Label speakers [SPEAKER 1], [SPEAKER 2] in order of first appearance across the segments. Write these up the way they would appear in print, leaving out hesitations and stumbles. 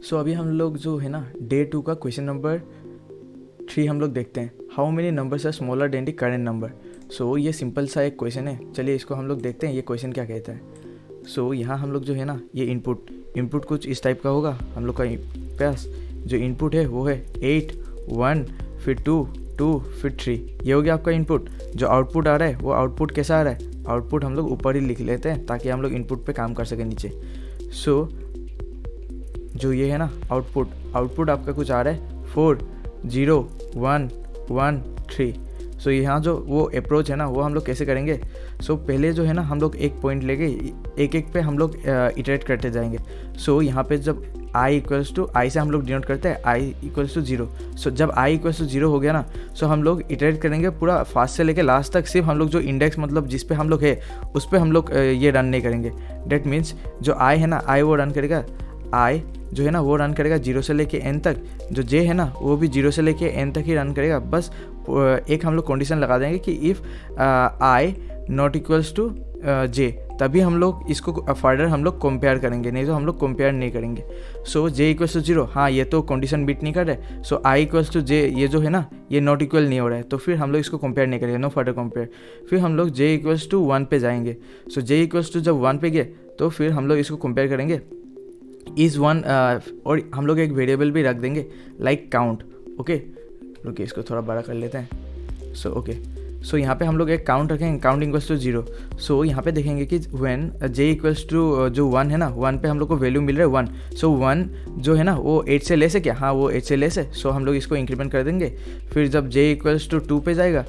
[SPEAKER 1] सो अभी हम लोग जो है ना डे 2 का क्वेश्चन नंबर 3 हम लोग देखते हैं। How many numbers are smaller than the current number. So ये सिंपल सा एक क्वेश्चन है, चलिए इसको हम लोग देखते हैं ये क्वेश्चन क्या कहता है। सो यहाँ हम लोग जो है ना ये इनपुट कुछ इस टाइप का होगा। हम लोग का पास जो इनपुट है वो है 8 1 फिर 2 2 फिर 3, ये हो गया आपका इनपुट। जो आउटपुट आ रहा है वो आउटपुट कैसा आ रहा है, आउटपुट हम लोग ऊपर ही लिख लेते हैं ताकि हम लोग इनपुट पे काम कर सकें नीचे। सो जो ये है ना आउटपुट आपका कुछ आ रहा है 4 0 1 1 3। सो यहाँ जो वो अप्रोच है ना वो हम लोग कैसे करेंगे। सो पहले जो है ना हम लोग एक पॉइंट लेके एक पे हम लोग इटरेट करते जाएंगे। सो यहाँ पे जब i इक्वल्स टू आई से हम लोग डिनोट करते हैं i इक्वल्स टू 0। सो जब i इक्वल्स टू 0 हो गया ना, सो हम लोग इटरेट करेंगे पूरा फास्ट से लेके लास्ट तक। सिर्फ हम लोग जो इंडेक्स मतलब जिस पे हम लोग है उस पर हम लोग ये रन नहीं करेंगे। डेट मीन्स जो i है ना i वो रन करेगा, i जो है ना वो रन करेगा 0 से लेके n तक। जो j है ना वो भी 0 से लेके n तक ही रन करेगा। बस एक हम लोग कंडीशन लगा देंगे कि if i not equals to j, तभी हम लोग इसको फर्दर हम लोग कंपेयर करेंगे, नहीं तो हम लोग कंपेयर नहीं करेंगे। सो j इक्वल्स टू 0, हाँ ये तो कंडीशन बीट नहीं कर रहे। सो i इक्वल्स टू j ये जो है ना ये नॉट इक्वल नहीं हो रहा है, तो फिर हम लोग इसको कंपेयर नहीं करेंगे, नो फर्दर कंपेयर। फिर हम लोग j इक्वल्स टू 1 पे जाएंगे। सो j इक्वल्स टू जब 1 पे गए तो फिर हम लोग इसको कंपेयर करेंगे इज़ 1 और हम लोग एक वेरिएबल भी रख देंगे लाइक काउंट। ओके रुकिए इसको थोड़ा बड़ा कर लेते हैं। सो ओके सो यहाँ पे हम लोग एक काउंट रखेंगे, काउंट इक्वल्स टू 0। सो यहाँ पे देखेंगे कि व्हेन j इक्वल्स टू जो 1 है ना 1 पे हम लोग को वैल्यू मिल रहा है 1। सो 1 जो है ना वो 8 से लेस है क्या, हाँ वो 8 से लेस है। सो हम लोग इसको इंक्रीमेंट कर देंगे। फिर जब j इक्वल्स टू 2 पे जाएगा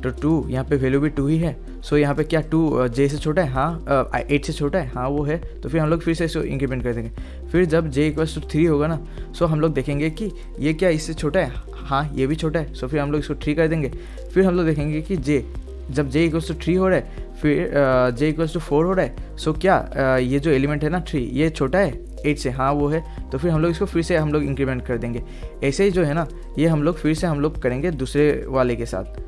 [SPEAKER 1] तो 2 यहाँ पे वैल्यू भी 2 ही है। सो यहाँ पे क्या 2 j से छोटा है, हाँ 8 से छोटा है, हाँ वो है। तो फिर हम लोग फिर से इसको इंक्रीमेंट कर देंगे। फिर जब j इक्वल्स टू 3 होगा ना, सो हम लोग देखेंगे कि ये क्या इससे छोटा है, हाँ ये भी छोटा है। सो फिर हम लोग इसको 3 कर देंगे। फिर हम लोग देखेंगे कि जब j इक्वल्स टू 3 हो रहा है, फिर j इक्वल्स टू 4 हो रहा है। सो क्या ये जो एलिमेंट है ना 3 ये छोटा है 8 से, हाँ वो है। तो फिर हम लोग इसको फिर से हम लोग इंक्रीमेंट कर देंगे। ऐसे ही जो है ना ये हम लोग फिर से हम लोग करेंगे दूसरे वाले के साथ।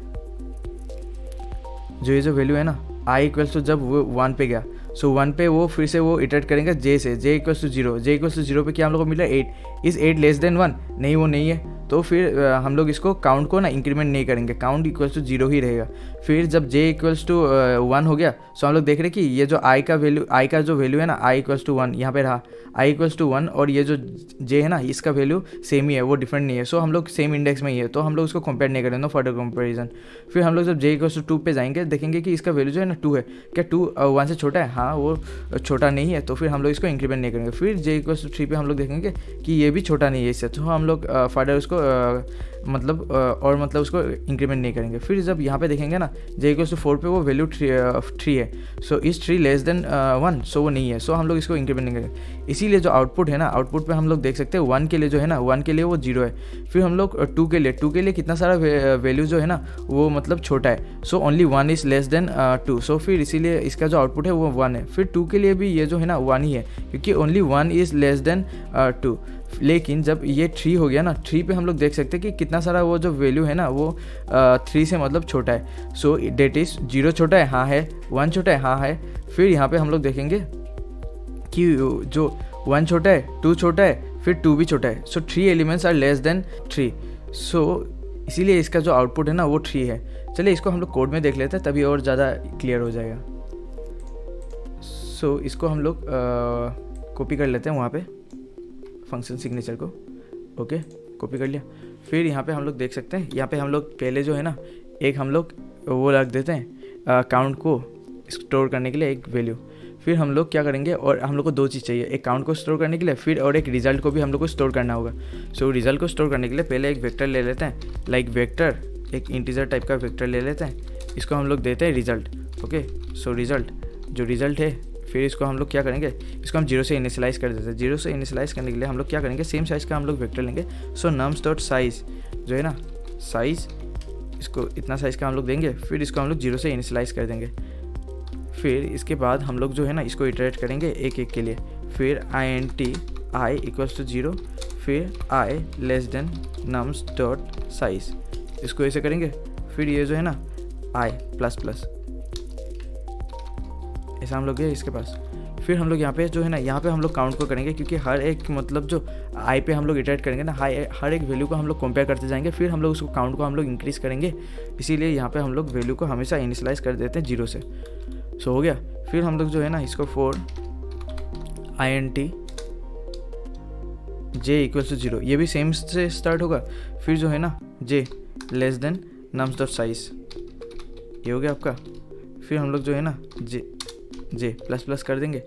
[SPEAKER 1] जो ये जो वैल्यू है ना i इक्वल्स टू जब वो 1 पे गया, सो 1 पे वो फिर से वो इटरेट करेंगे j से। j equals to 0, j equals to 0 पे क्या हम लोग को मिला 8। इज़ 8 लेस देन 1, नहीं वो नहीं है। तो फिर हम लोग इसको काउंट को ना इंक्रीमेंट नहीं करेंगे, काउंट इक्वल्स टू 0 ही रहेगा। फिर जब j इक्वल्स टू 1 हो गया, सो हम लोग देख रहे हैं कि ये जो i का जो वैल्यू है ना i इक्वल्स टू 1 यहाँ पे रहा i इक्वल्स टू 1, और ये जो j है ना इसका वैल्यू सेम ही है, वो डिफरेंट नहीं है। सो हम लोग सेम इंडेक्स में ही है, तो हम लोग उसको कंपेयर नहीं करेंगे, नो फर्दर कंपेरिजन। फिर हम लोग जब j इक्वल्स टू 2 पे जाएंगे देखेंगे कि इसका वैल्यू जो है ना 2 है। क्या 2 1 से छोटा है, हाँ वो छोटा नहीं है। तो फिर हम लोग इसको इंक्रीमेंट नहीं करेंगे। फिर j इक्वल्स टू 3 पे हम लोग देखेंगे कि ये भी छोटा नहीं है इससे, तो हम लोग फर्दर उसको मतलब उसको इंक्रीमेंट नहीं करेंगे। फिर जब यहाँ पे देखेंगे ना j इक्वल्स टू 4 पे वो वैल्यू 3 है। सो इस 3 लेस देन 1, सो वो नहीं है। सो हम लोग इसको इंक्रीमेंट नहीं करेंगे। इसीलिए जो आउटपुट है ना आउटपुट पे हम लोग देख सकते हैं 1 के लिए जो है ना 1 के लिए वो 0 है। फिर हम लोग 2 के लिए कितना सारा वैल्यू जो है ना वो मतलब छोटा है। So only 1 is less then 2। सो फिर इसीलिए इसका जो आउटपुट है वो 1 है। फिर 2 के लिए भी ये जो है ना 1 ही है, क्योंकि ओनली 1 इज़ लेस देन 2। लेकिन जब ये 3 हो गया ना 3 पे हम लोग देख सकते हैं कि कितना सारा वो जो वैल्यू है ना वो 3 से मतलब छोटा है। सो डेट इज़ 0 छोटा है, हाँ है, 1 छोटा है, हाँ है। फिर यहाँ पे हम लोग देखेंगे कि जो 1 छोटा है, 2 छोटा है, फिर 2 भी छोटा है। सो 3 एलिमेंट्स आर लेस देन 3। सो इसीलिए इसका जो आउटपुट है ना वो 3 है। चलिए इसको हम लोग कोड में देख लेते हैं, तभी और ज़्यादा क्लियर हो जाएगा। सो इसको हम लोग कॉपी कर लेते हैं वहाँ पे फंक्शन सिग्नेचर को। ओके कॉपी कर लिया। फिर यहाँ पे हम लोग देख सकते हैं, यहाँ पे हम लोग पहले जो है ना एक हम लोग वो रख देते हैं काउंट को स्टोर करने के लिए एक वैल्यू। फिर हम लोग क्या करेंगे, और हम लोग को 2 चीज़ चाहिए, एक काउंट को स्टोर करने के लिए, फिर और एक रिजल्ट को भी हम लोग को स्टोर करना होगा। सो रिजल्ट को स्टोर करने के लिए पहले एक वेक्टर ले लेते हैं, लाइक वेक्टर एक इंटीजर टाइप का वेक्टर ले लेते हैं। इसको हम लोग देते हैं रिजल्ट। ओके सो रिजल्ट जो रिजल्ट है, फिर इसको हम लोग क्या करेंगे, इसको हम 0 से इनिशियलाइज़ कर देते हैं। 0 से इनिशियलाइज़ करने के लिए हम लोग क्या करेंगे, सेम साइज़ का हम लोग वेक्टर लेंगे। सो नम्स डॉट साइज़ जो है ना साइज़, इसको इतना साइज़ का हम लोग देंगे। फिर इसको हम लोग 0 से इनिशियलाइज़ कर देंगे। फिर इसके बाद हम लोग जो है ना इसको इटरेट करेंगे एक के लिए। फिर int i इक्वल्स टू 0, फिर i less than nums dot size, इसको ऐसे करेंगे। फिर ये जो है ना i प्लस प्लस, ऐसा हम लोग गए इसके पास। फिर हम लोग यहाँ पे जो है ना, यहाँ पे हम लोग काउंट को करेंगे, क्योंकि हर एक मतलब जो आई पे हम लोग इटरेट करेंगे ना, हर एक वैल्यू को हम लोग कंपेयर करते जाएंगे, फिर हम लोग उसको काउंट को हम लोग इंक्रीज़ करेंगे। इसीलिए यहाँ पे हम लोग वैल्यू को हमेशा इनिशियलाइज कर देते हैं 0 से। सो हो गया। फिर हम लोग जो है ना इसको for int j equals to 0, ये भी सेम से स्टार्ट होगा। फिर जो है ना j less than nums dot size, ये हो गया आपका। फिर हम लोग जो है ना j प्लस प्लस कर देंगे।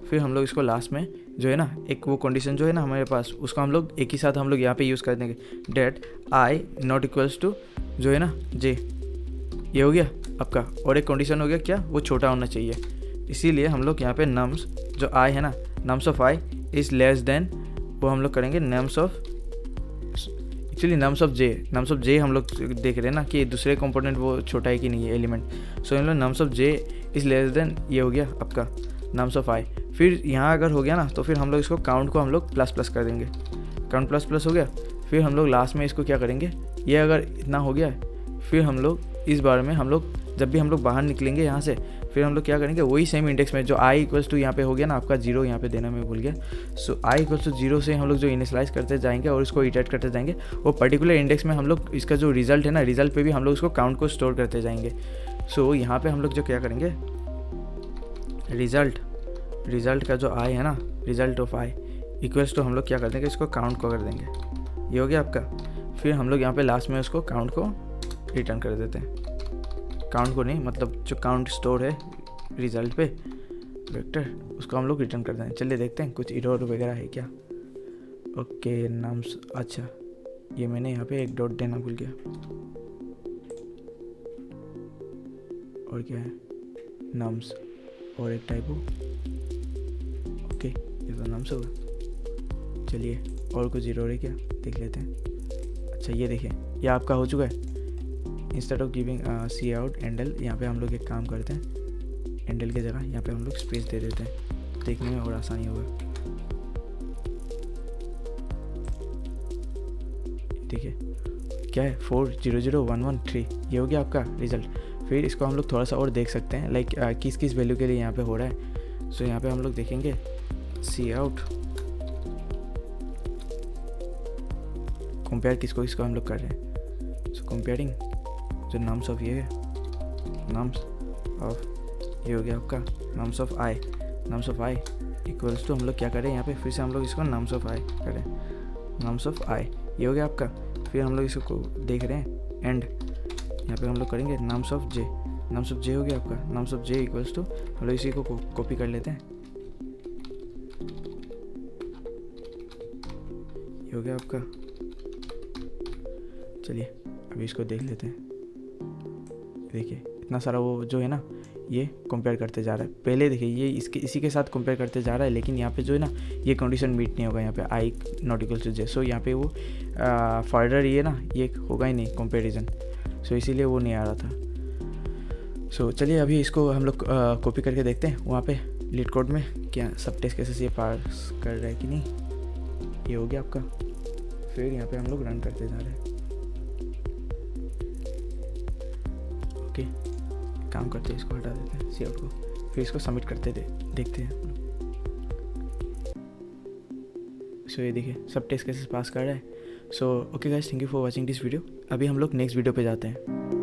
[SPEAKER 1] फिर हम लोग इसको लास्ट में जो है ना एक वो कंडीशन जो है ना हमारे पास, उसको हम लोग एक ही साथ हम लोग यहाँ पे यूज़ कर देंगे, that I not equals to जो है ना j, ये हो गया आपका। और एक कंडीशन हो गया क्या, वो छोटा होना चाहिए। इसीलिए हम लोग यहाँ पे नम्स जो आई है ना, nums of I is less than, वो हम लोग करेंगे nums of, actually nums of J हम लोग देख रहे हैं ना कि दूसरे कंपोनेंट वो छोटा है कि नहीं है एलिमेंट। सो हम लोग nums of J is less then, ये हो गया आपका नम्स ऑफ आई। फिर यहाँ अगर हो गया ना तो फिर हम लोग इसको काउंट को हम लोग प्लस प्लस कर देंगे, काउंट प्लस प्लस हो गया। फिर हम लोग लास्ट में इसको क्या करेंगे, ये अगर इतना हो गया है, फिर हम लोग इस बार में हम लोग जब भी हम लोग बाहर निकलेंगे यहाँ से, फिर हम लोग क्या करेंगे, वही सेम इंडेक्स में जो आई इक्वल्स टू यहाँ पे हो गया ना आपका 0, यहाँ पे देना मैं भूल गया। सो आई इक्वल्स टू 0 से हम लोग जो इनिशियलाइज करते जाएंगे और इसको इटरेट करते जाएंगे, वो पर्टिकुलर इंडेक्स में हम लोग इसका जो रिजल्ट है ना, रिजल्ट पे भी हम लोग उसको काउंट को स्टोर करते जाएंगे। सो यहाँ पे हम लोग जो क्या करेंगे, रिजल्ट का जो आई है ना, result of I equals to हम लोग क्या कर देंगे, इसको काउंट को कर देंगे, ये हो गया आपका। फिर हम लोग यहाँ पे लास्ट में उसको काउंट को रिटर्न कर देते हैं, काउंट को नहीं, मतलब जो काउंट स्टोर है रिजल्ट पे वेक्टर, उसको हम लोग रिटर्न कर दें। चलिए देखते हैं कुछ एरर वगैरह है क्या। ओके नम्स, अच्छा ये मैंने यहाँ पे एक डॉट देना भूल गया, और क्या है नम्स और एक टाइपो, ओके ये तो नम्स होगा। चलिए और कुछ एरर है क्या देख लेते हैं। अच्छा ये देखिए, ये आपका हो चुका है। Instead of giving cout endl, यहाँ पे हम लोग एक काम करते हैं, एंडल की जगह यहाँ पे हम लोग स्पेस दे देते हैं, देखने में और आसानी होगा। देखिए क्या है 400113, ये हो गया आपका रिजल्ट। फिर इसको हम लोग थोड़ा सा और देख सकते हैं, लाइक किस किस वैल्यू के लिए यहाँ पे हो रहा है। सो यहाँ पे हम लोग देखेंगे सी आउट, कंपेयर किसको हम लोग कर रहे हैं। सो कंपेयरिंग जो नम्स ऑफ ये है, नम्स ऑफ ये हो गया आपका nums of I equals to हम लोग क्या करें, यहाँ पे फिर से हम लोग इसको नम्स ऑफ आई करें, नम्स ऑफ आई ये हो गया आपका। फिर हम लोग इसको देख रहे हैं एंड यहाँ पे हम लोग करेंगे नम्स ऑफ जे हो गया आपका, nums of J equals to हम लोग इसी को कॉपी कर लेते हैं, ये हो गया आपका। चलिए अभी इसको देख लेते हैं। देखिए इतना सारा वो जो है ना ये कंपेयर करते जा रहा है। पहले देखिए ये इसी के साथ कंपेयर करते जा रहा है, लेकिन यहाँ पे जो है ना ये कंडीशन मीट नहीं होगा, यहाँ पे आई नॉट इक्वल टू जे। सो यहाँ पे वो फर्दर ये ना ये होगा ही नहीं कंपेरिजन, सो इसीलिए वो नहीं आ रहा था। सो चलिए अभी इसको हम लोग कॉपी करके देखते हैं वहाँ पे लीड कोड में, क्या सब टेस्ट केसेस ये पास कर रहा है कि नहीं। ये हो गया आपका। फिर यहाँ पे हम लोग रन करते जा रहे हैं। ओके काम करते हैं, इसको हटा देते हैं सी आउट को, फिर इसको सबमिट करते देखते हैं। सो ये देखिए सब टेस्ट केसेस पास कर रहा है। So okay guys, thank you for watching this video. अभी हम लोग नेक्स्ट वीडियो पे जाते हैं।